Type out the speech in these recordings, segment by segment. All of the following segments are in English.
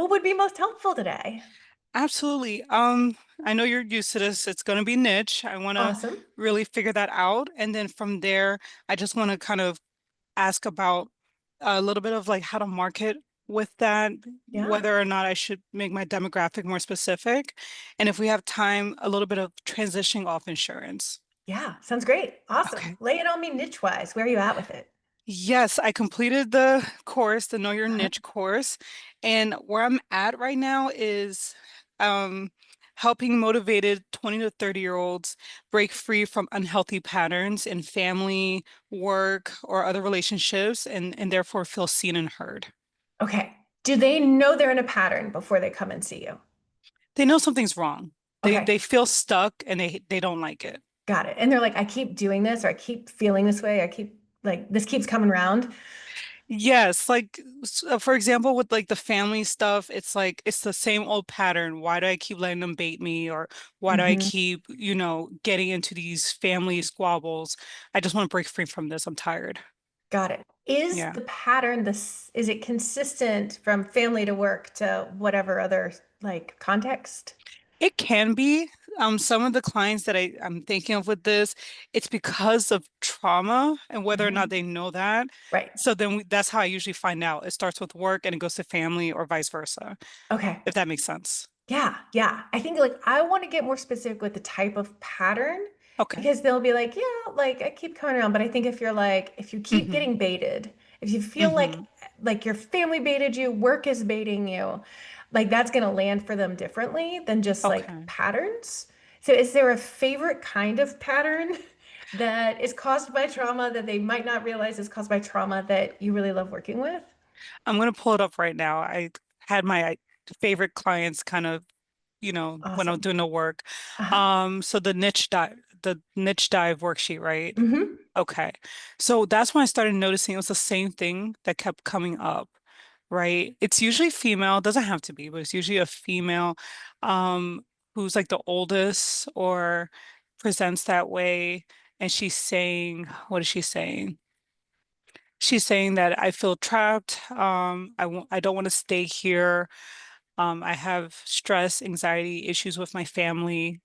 What would be most helpful today? Absolutely. I know you're used to this. It's going to be niche. I want to Awesome. really figure that out. And then from there, I just want to kind of ask about a little bit of like how to market with that, Yeah. whether or not I should make my demographic more specific. And if we have time, a little bit of transitioning off insurance. Yeah. Sounds great. Awesome. Okay. Lay it on me niche wise. Where are you at with it? Yes, I completed the course, the Know Your Uh-huh. Niche course. And where I'm at right now is um, helping motivated 20 to 30-year-olds break free from unhealthy patterns in family, work, or other relationships, and therefore feel seen and heard. Okay. Do they know they're in a pattern before they come and see you? They know something's wrong. They Okay. they feel stuck and they don't like it. Got it. And they're like, I keep doing this or I keep feeling this way. I keep like this keeps coming around. Yes, like for example, with like the family stuff, it's like it's the same old pattern. Why do I keep letting them bait me, or why do I Hmm. keep, getting into these family squabbles? I just want to break free from this. I'm tired. Got it. Is Yeah. the pattern this, is it consistent from family to work to whatever other like context? It can be. Some of the clients that I'm thinking of with this, it's because of trauma and whether or not Mhm. they know that. Right. So then that's how I usually find out. It starts with work and it goes to family or vice versa, Okay. if that makes sense. Yeah, yeah. I think like I want to get more specific with the type of pattern Okay. because they'll be like, yeah, like I keep coming around. But I think if you're like, if you keep Mm-hmm. getting baited, if you feel Mm-hmm. like your family baited you, work is baiting you, like that's gonna land for them differently than just like Okay. patterns. So is there a favorite kind of pattern that is caused by trauma that they might not realize is caused by trauma that you really love working with? I'm going to pull it up right now. I had my favorite clients kind of, when I was Awesome. doing the work. Uh-huh. So the niche dive worksheet, right? Hmm. Okay. So that's when I started noticing it was the same thing that kept coming up, right? It's usually female, it doesn't have to be, but it's usually a female who's like the oldest or presents that way. And she's saying, what is she saying? She's saying that I feel trapped. I don't want to stay here. I have stress, anxiety, issues with my family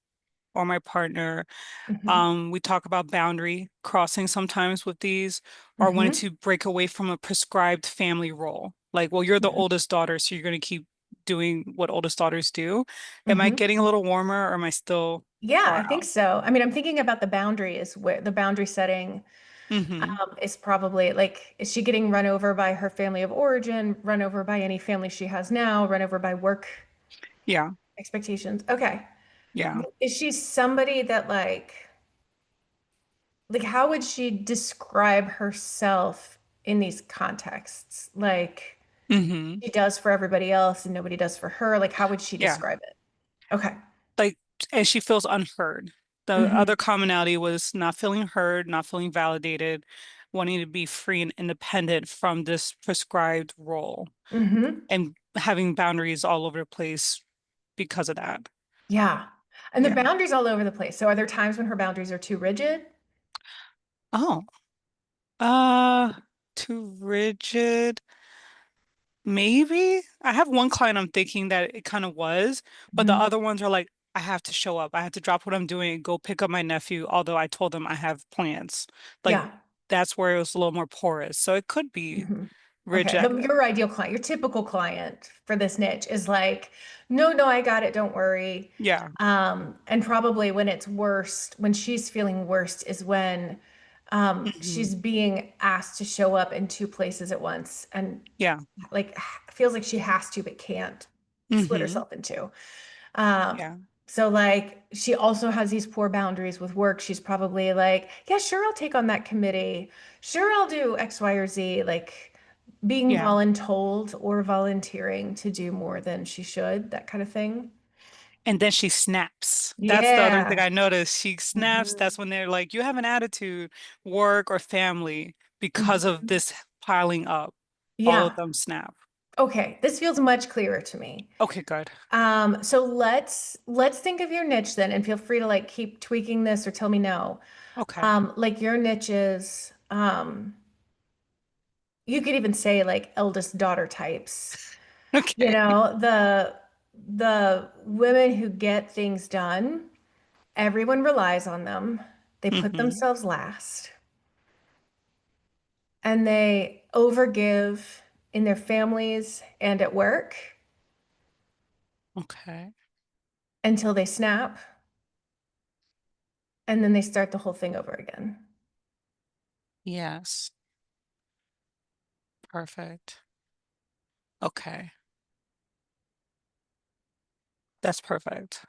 or my partner. Hmm. We talk about boundary crossing sometimes with these, or wanting Hmm. to break away from a prescribed family role. Like, well, you're the oldest daughter, so you're going to keep doing what oldest daughters do. Am I Hmm. getting a little warmer, or am I still Yeah, far I think out? so. I mean, I'm thinking about the boundary is where the boundary setting Hmm. is probably like, is she getting run over by her family of origin, run over by any family she has now, run over by work Yeah, expectations? Okay. yeah. Is she somebody that like how would she describe herself in these contexts? Like Hmm. she does for everybody else and nobody does for her. Like how would she Yeah. describe it? Okay. Like, and she feels unheard. The other Hmm. commonality was not feeling heard, not feeling validated, wanting to be free and independent from this prescribed role, Hmm. and having boundaries all over the place because of that. Yeah. And the Yeah. boundaries all over the place. So are there times when her boundaries are too rigid? Oh, uh, too rigid. Maybe. I have one client I'm thinking that it kind of was, but the Hmm. other ones are like, I have to show up. I have to drop what I'm doing and go pick up my nephew, although I told them I have plans. Like, Yeah. that's where it was a little more porous. So it could be Hmm. Okay. rigid. Your ideal client, your typical client for this niche is like, no, no, I got it. Don't worry. Yeah. And probably when it's worst, when she's feeling worst is when Hmm. she's being asked to show up in two places at once and Yeah. like feels like she has to but can't split Hmm. herself in two. Um, Yeah. so like she also has these poor boundaries with work. She's probably like, yeah, sure, I'll take on that committee. Sure, I'll do X, Y, or Z. Like being Yeah. voluntold or volunteering to do more than she should, that kind of thing. And then she snaps. That's the other thing Yeah. I noticed. She snaps. Mhm. That's when they're like, you have an attitude, work or family, because of Mhm. this piling up. All of Yeah. them snap. Okay. This feels much clearer to me. Okay, good. So let's think of your niche then, and feel free to like keep tweaking this or tell me no. Okay. Like your niche is, you could even say like eldest daughter types. You Okay. know, the women who get things done, everyone relies on them. They put Mm-hmm. themselves last and they overgive in their families and at work Okay. until they snap and then they start the whole thing over again. Yes. Perfect. Okay. That's perfect.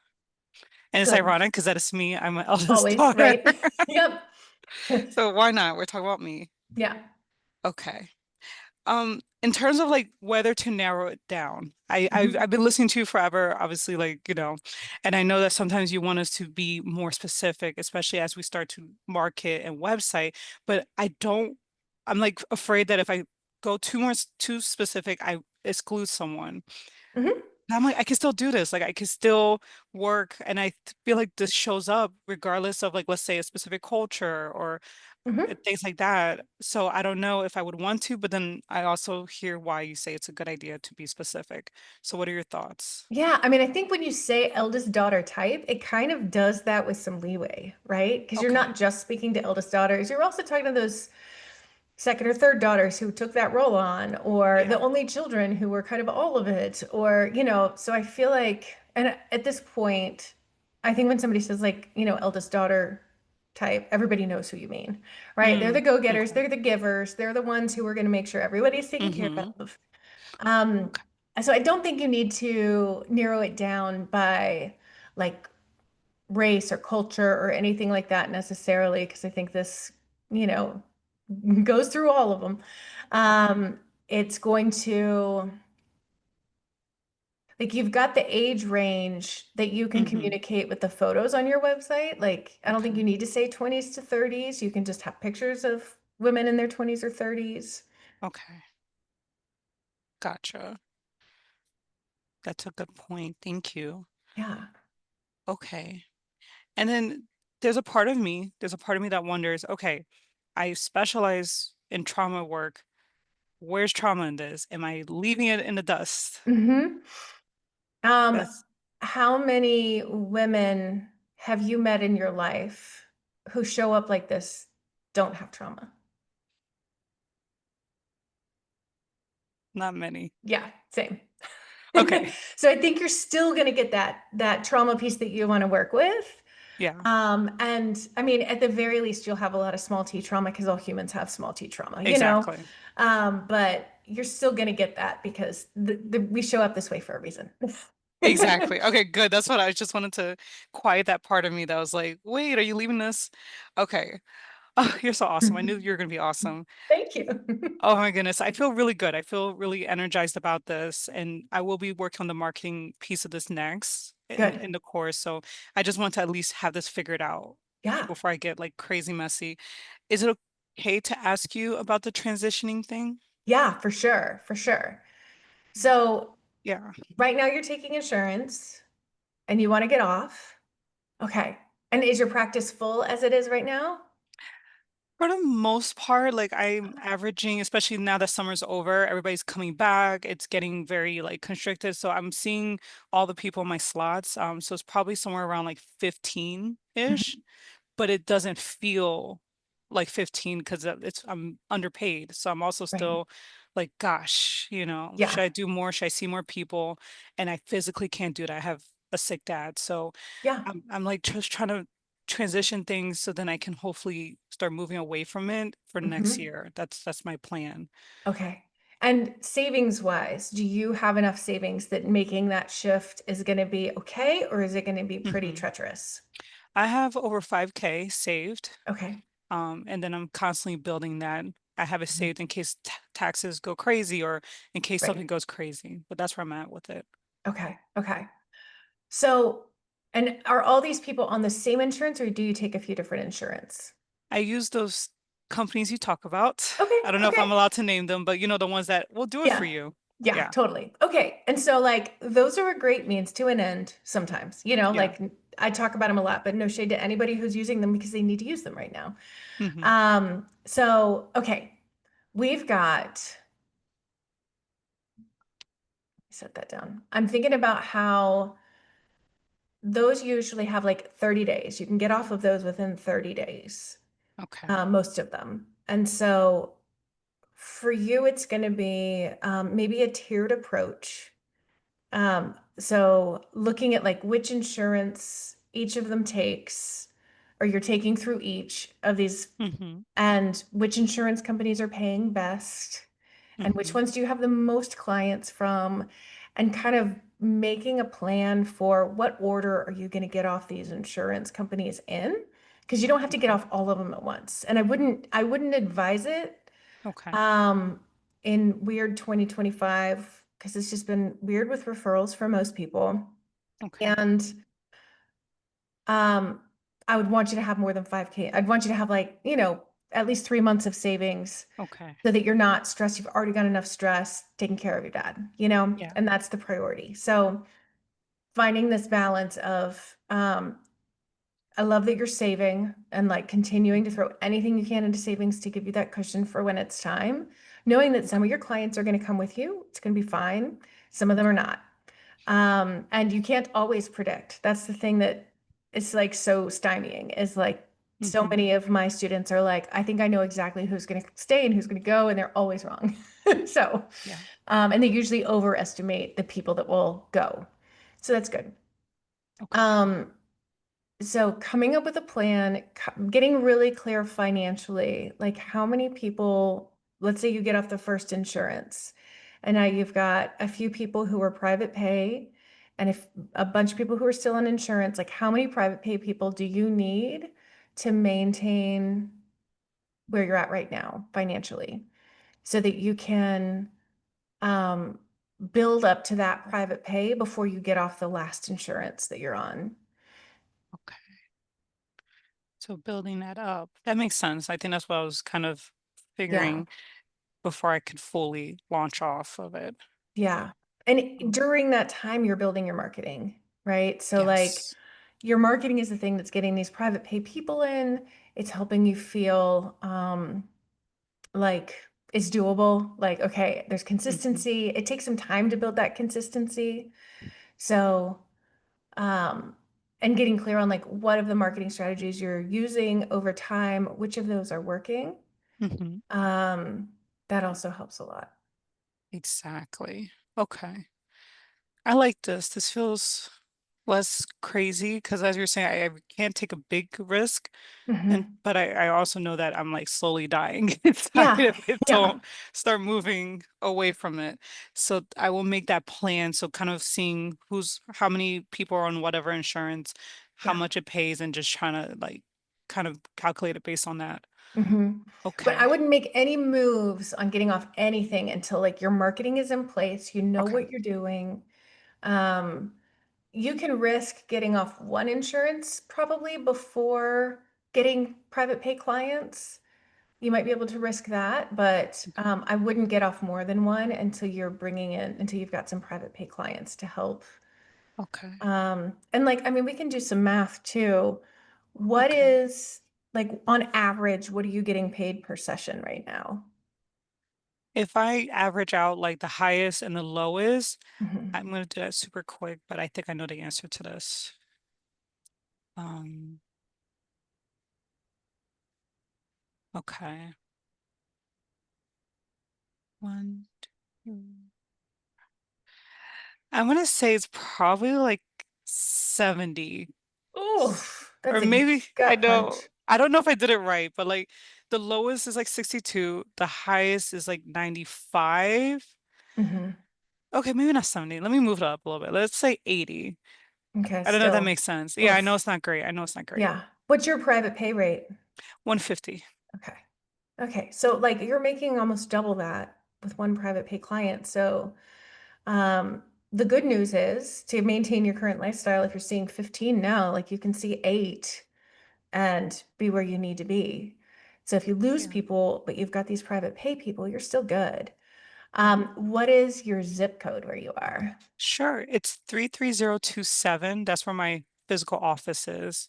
And it's Good. ironic because that is me. I'm my eldest Always, daughter. right? Yep. So why not? We're talking about me. Yeah. Okay. In terms of like whether to narrow it down, I've Mhm. been listening to you forever, obviously, like, and I know that sometimes you want us to be more specific, especially as we start to market and website, but I'm like afraid that if I go too specific, I exclude someone. Mhm. And I'm like, I can still do this. Like I can still work. And feel like this shows up regardless of like, let's say a specific culture or Mhm. things like that. So I don't know if I would want to, but then I also hear why you say it's a good idea to be specific. So what are your thoughts? Yeah, I mean, I think when you say eldest daughter type, it kind of does that with some leeway, right? Because you're not Okay. just speaking to eldest daughters, you're also talking to those second or third daughters who took that role on, or the Yeah. only children who were kind of all of it, or, so I feel like, and at this point, I think when somebody says like, eldest daughter type, everybody knows who you mean, right? They're the Mm, go-getters, okay. they're the givers, they're the ones who are going to make sure everybody's taken care Mm-hmm. of. Um, Okay. so I don't think you need to narrow it down by like race or culture or anything like that necessarily, because I think this, you know, goes through all of them. Okay. It's going to, like, you've got the age range that you can Mm-hmm. communicate with the photos on your website. Like, I don't think you Okay. need to say 20s to 30s. You can just have pictures of women in their 20s or 30s. Okay. Gotcha. That's a good point. Thank you. Yeah. Okay. And then there's a part of me that wonders, okay, I specialize in trauma work. Where's trauma in this? Am I leaving it in the dust? hmm Um, That's how many women have you met in your life who show up like this, don't have trauma? not many. Yeah, same. Okay. So I think you're still going to get that trauma piece that you want to work with. Yeah, And I mean, at the very least, you'll have a lot of small T trauma because all humans have small T trauma. exactly. But you're still going to get that because we show up this way for a reason. Exactly. Okay, good. That's what I just wanted to quiet that part of me that was like, wait, are you leaving this? Okay. Oh, you're so awesome. I knew you were going to be awesome. Thank you. Oh my goodness. I feel really good. I feel really energized about this. And I will be working on the marketing piece of this next Good. in the course. So I just want to at least have this figured out Yeah. before I get like crazy messy. Is it okay to ask you about the transitioning thing? Yeah, for sure. For sure. So Yeah. right now you're taking insurance and you want to get off. Okay. And is your practice full as it is right now? For the most part, like I'm averaging, especially now that summer's over, everybody's coming back. It's getting very like constricted. So I'm seeing all the people in my slots. So it's probably somewhere around like 15-ish, Mhm. but it doesn't feel like 15 because I'm underpaid. So I'm also Right. still like, gosh, should Yeah. I do more? Should I see more people? And I physically can't do that. I have a sick dad. So Yeah. I'm like just trying to transition things so then I can hopefully start moving away from it for next hmm year. That's my plan. Okay. And savings wise, do you have enough savings that making that shift is going to be okay, or is it going to be pretty Hmm. treacherous? I have over 5K saved. Okay. And then I'm constantly building that. I have it Mhm. saved in case taxes go crazy or in case Right. something goes crazy. But that's where I'm at with it. Okay. Okay. So, and are all these people on the same insurance, or do you take a few different insurance? I use those companies you talk about. Okay. I don't know if Okay. I'm allowed to name them, but the ones that will do it for Yeah. you. Yeah, Yeah. totally. Okay. And so, like, those are a great means to an end sometimes, Yeah. like I talk about them a lot, but no shade to anybody who's using them because they need to use them right now. Hmm. So, okay, we've got, set that down. I'm thinking about how those usually have like 30 days. You can get off of those within 30 days, Okay. most of them. And so for you, it's going to be maybe a tiered approach. So looking at like which insurance each of them takes, or you're taking through each of these, Mm-hmm. and which insurance companies are paying best, and which Mm-hmm. ones do you have the most clients from, and kind of making a plan for what order are you going to get off these insurance companies in, because you don't have to get Okay. off all of them at once. And I wouldn't advise it Okay. um, in weird 2025, because it's just been weird with referrals for most people. Okay. And um, I would want you to have more than 5K. I'd want you to have like, at least 3 months of savings Okay. so that you're not stressed. You've already got enough stress taking care of your dad, Yeah. and that's the priority. So finding this balance of I love that you're saving and like continuing to throw anything you can into savings to give you that cushion for when it's time, knowing that some of Okay. your clients are going to come with you. It's going to be fine. Some of them are Okay. not. And you can't always predict. That's the thing that is like so stymieing is like so Mm-hmm. many of my students are like, I think I know exactly who's going to stay and who's going to go, and they're always wrong. So, Yeah. and they usually overestimate the people that will go. So that's good. Okay. Um, so coming up with a plan, getting really clear financially, like how many people, let's say you get off the first insurance, and now you've got a few people who are private pay, and if a bunch of people who are still on insurance, like how many private pay people do you need to maintain where you're at right now financially so that you can um, build up to that private pay before you get off the last insurance that you're on. Okay. So building that up, that makes sense. I think that's what I was kind of Yeah. figuring before I could fully launch off of it. Yeah. And Um, during that time, you're building your marketing, right? So, like, yes. your marketing is the thing that's getting these private pay people in. It's helping you feel like it's doable. Like, okay, there's Mm-hmm. consistency. It takes some time to build that consistency. So, um, and getting clear on like what of the marketing strategies you're using over time, which of those are working. Mm-hmm. Um, that also helps a lot. Exactly. Okay. I like this. This feels less crazy because as you're saying, I can't take a big risk. And Hmm. but I also know that I'm like slowly dying inside Yeah. if I Yeah. don't start moving away from it. So I will make that plan. So kind of seeing how many people are on whatever insurance, how Yeah. much it pays, and just trying to like kind of calculate it based on that. Hmm. But I Okay. wouldn't make any moves on getting off anything until like your marketing is in place, you know Okay. what you're doing. Um, you can risk getting off one insurance probably before getting private pay clients. You might be able to risk that, but Okay. I wouldn't get off more than one until you've got some private pay clients to help. Okay. And like, I mean, we can do some math too. What Okay. is like on average, what are you getting paid per session right now? If I average out like the highest and the lowest, Mhm. I'm gonna do that super quick, but I think I know the answer to this. Um, okay. One, two. I'm gonna say it's probably like 70. Oh, Or that's a maybe I gut know punch. I don't know if I did it right, but like the lowest is like 62, the highest is like 95. Hmm. Okay, maybe not 70. Let me move it up a little bit. Let's say 80. Okay, I don't know if that still. makes sense. Yeah, I know Oof. it's not great. I know it's not great. Yeah. What's your private pay rate? 150. Okay. Okay. So like you're making almost double that with one private pay client. So um the good news is to maintain your current lifestyle, if you're seeing 15 now, like you can see 8 and be where you need to be. So if you lose Yeah. people, but you've got these private pay people, you're still good. Yeah. What is your zip code where you are? Sure. It's 33027. That's where my physical office is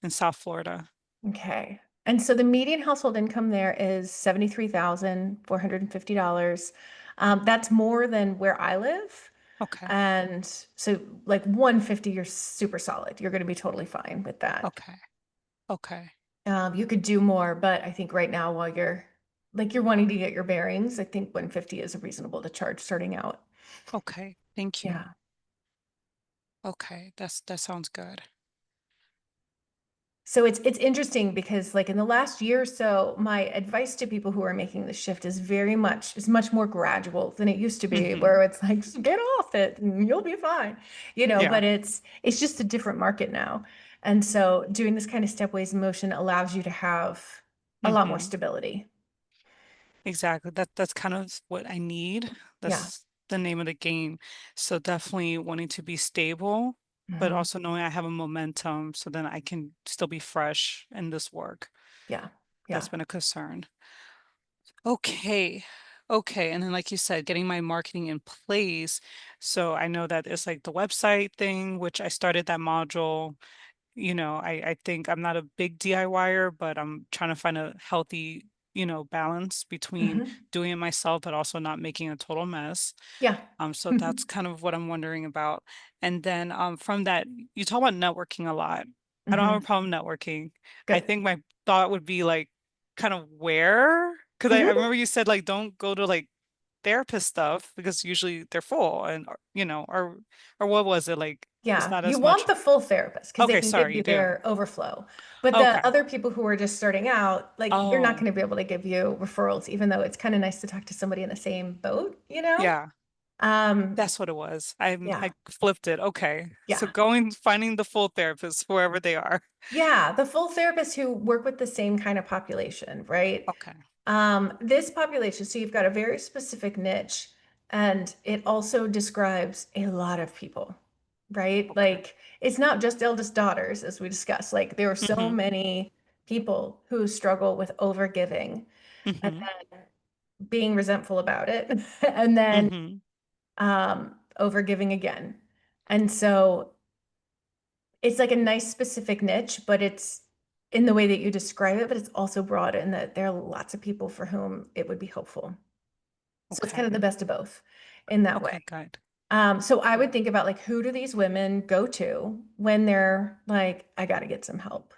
in South Florida. Okay. And so the median household income there is $73,450. That's more than where I live. Okay. And so like 150, you're super solid. You're going to be totally fine with that. Okay. Okay. You could do more, but I think right now while you're wanting to get your bearings, I think 150 is reasonable to charge starting out. Okay. Thank you. Yeah. Okay. That sounds good. So it's interesting because like in the last year or so, my advice to people who are making the shift is much more gradual than it used to be, Hmm. where it's like just get off it and you'll be fine. Yeah. But it's just a different market now. And so doing this kind of stepwise motion allows you to have a lot more Hmm. stability. Exactly. That's kind of what I need. Yeah. That's the name of the game. So definitely wanting to be stable, but Mhm. also knowing I have a momentum so then I can still be fresh in this work. Yeah. That's Yeah. been a concern. Okay. Okay. And then like you said, getting my marketing in place. So I know that it's like the website thing, which I started that module. I think I'm not a big DIYer, but I'm trying to find a healthy, balance between Hmm. doing it myself, but also not making a total mess. Yeah. So that's kind of what I'm wondering about. And then from that, you talk about networking a lot. I don't have a Hmm. problem networking. I Good. think my thought would be like kind of where, because I Hmm. remember you said like don't go to like therapist stuff because usually they're full and or what was it like it's Yeah, not you as want much. the full therapist because they Okay, can give sorry, you you do. their overflow. But the Okay. other people who are just starting out, like they're not Oh, going to be able to give you referrals, even though it's kind of nice to talk to somebody in the same boat. yeah, Um, that's what it was. I yeah, flipped it. Okay. So yeah, finding the full therapist, wherever they are. yeah. The full therapists who work with the same kind of population, right? Okay. This population, so you've got a very specific niche, and it also describes a lot of people, right? Okay. Like it's not just eldest daughters, as we discussed. Like there are so Mm-hmm. many people who struggle with overgiving and Mm-hmm. then being resentful about it, and then Mm-hmm. overgiving again. And so it's like a nice specific niche, but it's in the way that you describe it, but it's also broad in that there are lots of people for whom it would be helpful. So it's kind of Okay. the best of both in that way. Okay, good. So I Good. would think about like who do these women go to when they're like, I got to get some help.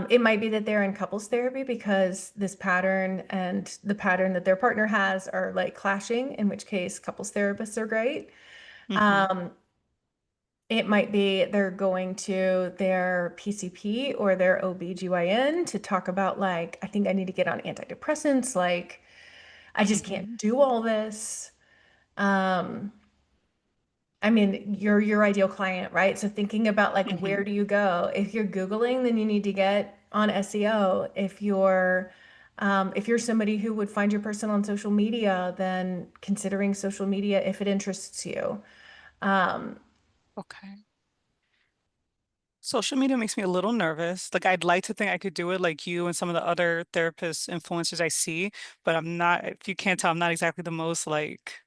It might be that they're in couples therapy because this pattern and the pattern that their partner has are like clashing, in which case couples therapists are great. Mm-hmm. Um, it might be they're going to their PCP or their OBGYN to talk about like, I think I need to get on antidepressants, like I just can't Mm-hmm. do all this. Um, I mean, you're your ideal client, right? So thinking about like Mm-hmm. where do you go? If you're Googling, then you need to get on SEO. If you're somebody who would find your person on social media, then considering social media if it interests you. Um, Okay. Social media makes me a little nervous. Like I'd like to think I could do it like you and some of the other therapists, influencers I see, but I'm not, if you can't tell, I'm not exactly the most like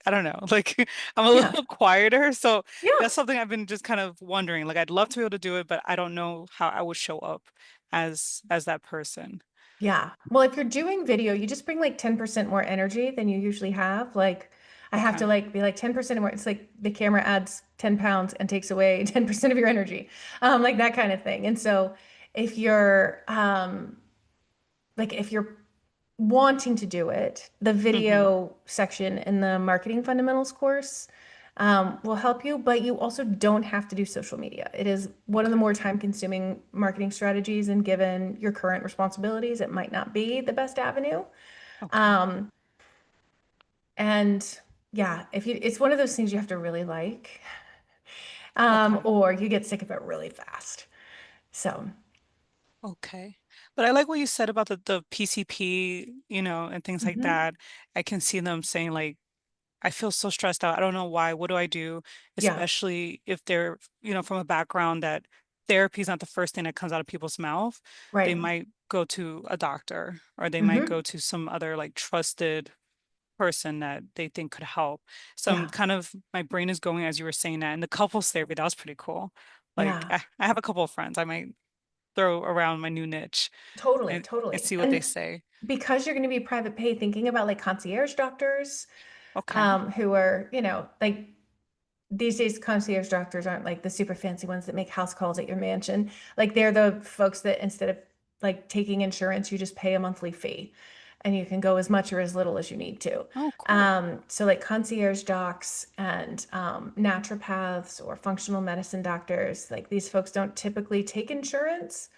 I don't know, like I'm a yeah. little quieter. So Yeah. that's something I've been just kind of wondering. Like I'd love to be able to do it, but I don't know how I would show up as that person. Yeah. Well, if you're doing video, you just bring like 10% more energy than you usually have. Like I have to Okay. like be like 10% more. It's like the camera adds 10 pounds and takes away 10% of your energy. Like that kind of thing. And so if you're if you're wanting to do it, the Mm-hmm. video section in the marketing fundamentals course will help you, but you also don't have to do social media. It is one of the Okay. more time-consuming marketing strategies, and given your current responsibilities, it might not be the best avenue. Okay. Um, and yeah, it's one of those things you have to really like, Okay. or you get sick of it really fast. So, Okay. But I like what you said about the PCP, and things like mhm. that. I can see them saying like, I feel so stressed out. I don't know why. What do I do? Yeah, Especially if they're, from a background that therapy is not the first thing that comes out of people's mouth. They right. might go to a doctor or they might Hmm. go to some other like trusted person that they think could help. So I'm Yeah, kind of, my brain is going as you were saying that. And the couples therapy, that was pretty cool. Like yeah. I have a couple of friends. I might throw around my new niche Totally, and totally. see what they And say. because you're going to be private pay, thinking about like concierge doctors, Okay. who are, like these days concierge doctors aren't like the super fancy ones that make house calls at your mansion. Like they're the folks that instead of like taking insurance, you just pay a monthly fee and you can go as much or as little as you need to. Oh, cool. So like concierge docs and naturopaths or functional medicine doctors, like these folks don't typically take insurance.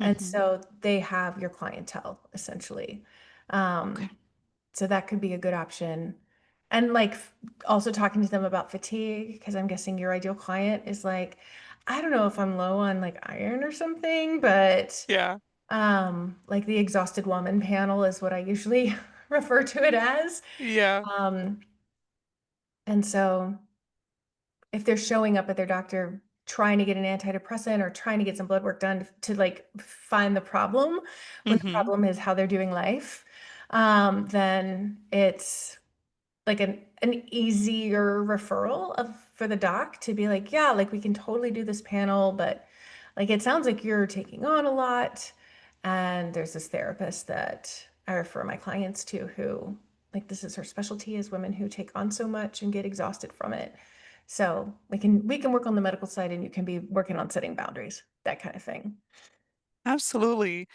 And Hmm. so they have your clientele essentially. Um, Okay. so that could be a good option. And like also talking to them about fatigue, because I'm guessing your ideal client is like, I don't know if I'm low on like iron or something, but Yeah. like the exhausted woman panel is what I usually refer to it as. Yeah. Um, and so if they're showing up at their doctor trying to get an antidepressant or trying to get some blood work done to like find the problem when the Hmm. problem is how they're doing life, then it's like an easier referral of for the doc to be like, yeah, like we can totally do this panel, but like it sounds like you're taking on a lot. And there's this therapist that I refer my clients to who like this is her specialty is women who take on so much and get exhausted from it. So we can work on the medical side and you can be working on setting boundaries, that kind of thing. Absolutely.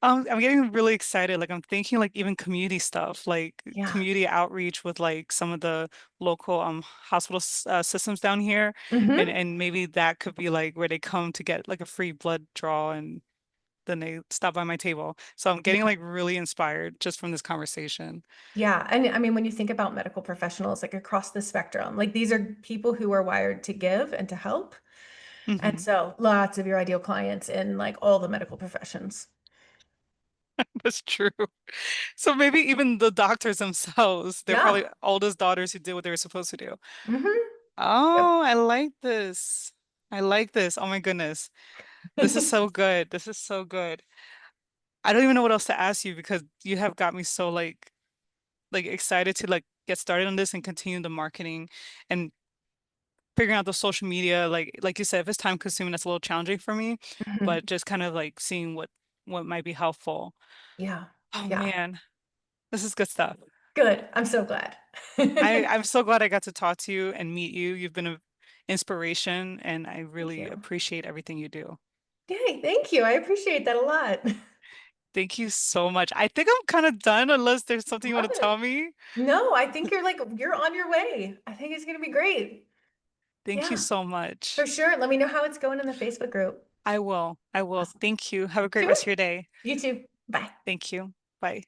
I'm getting really excited. Like I'm thinking like even community stuff, like Yeah. community outreach with like some of the local hospital systems down here. And Hmm. and maybe that could be like where they come to get like a free blood draw and then they stop by my table. So I'm getting Yeah. like really inspired just from this conversation. Yeah. And I mean, when you think about medical professionals, like across the spectrum, like these are people who are wired to give and to help. And Hmm. so lots of your ideal clients in like all the medical professions. That's true. So maybe even the doctors themselves, they're Yeah. probably oldest daughters who did what they were supposed to do. Hmm. Yep. Oh, I like this. I like this. Oh my goodness. This is so good. This is so good. I don't even know what else to ask you because you have got me so like excited to like get started on this and continue the marketing and figuring out the social media. Like you said, if it's time consuming, that's a little challenging for me, Mhm. but just kind of like seeing what might be helpful. Yeah. Oh Yeah. man, this is good stuff. Good. I'm so glad. I'm so glad I got to talk to you and meet you. You've been an inspiration and I Thank really you. appreciate everything you do. Yay, thank you. I appreciate that a lot. Thank you so much. I think I'm kind of done unless there's something you Love want to tell it. me. No, I think you're on your way. I think it's gonna be great. Thank you Yeah, so for much. sure. Let me know how it's going in the Facebook group. I will. I will. Awesome. Thank you. Have a great Sure. rest of your day. You too. Bye. Thank you. Bye.